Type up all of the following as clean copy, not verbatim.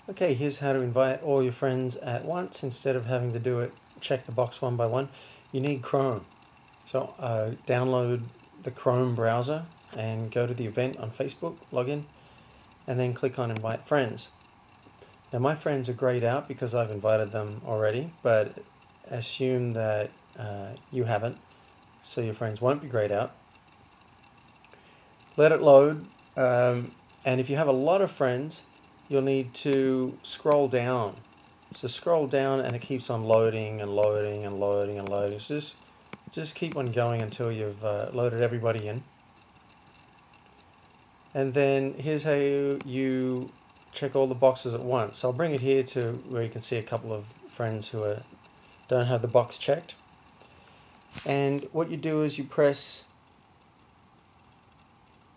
Okay, here's how to invite all your friends at once instead of having to do it, check the box one by one. You need Chrome. So download the Chrome browser and go to the event on Facebook, log in, and then click on invite friends. Now my friends are grayed out because I've invited them already, but assume that you haven't, so your friends won't be grayed out. Let it load, and if you have a lot of friends, you'll need to scroll down. So scroll down and it keeps on loading and loading and loading and loading. So just keep on going until you've loaded everybody in. And then here's how you check all the boxes at once. So I'll bring it here to where you can see a couple of friends who don't have the box checked. And what you do is you press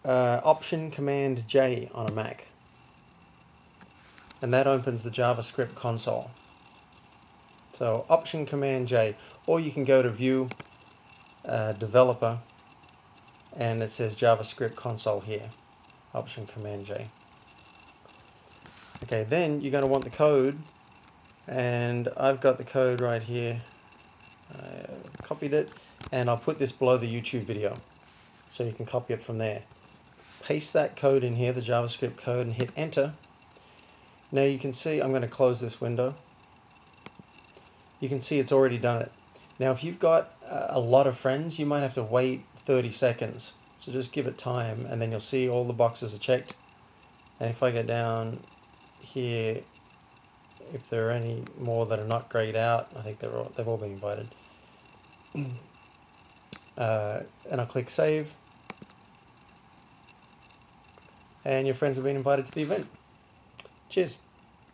Option Command J on a Mac. And that opens the JavaScript console. So Option Command J, or you can go to View, Developer, and it says JavaScript console here. Option Command J. Okay, then you're going to want the code, and I've got the code right here. I copied it, and I'll put this below the YouTube video, so you can copy it from there. Paste that code in here, the JavaScript code, and hit enter. Now you can see, I'm going to close this window. You can see it's already done it. Now if you've got a lot of friends, you might have to wait 30 seconds. So just give it time, and then you'll see all the boxes are checked. And if I go down here, if there are any more that are not grayed out, I think they've all been invited. And I'll click save. And your friends have been invited to the event. Cheers.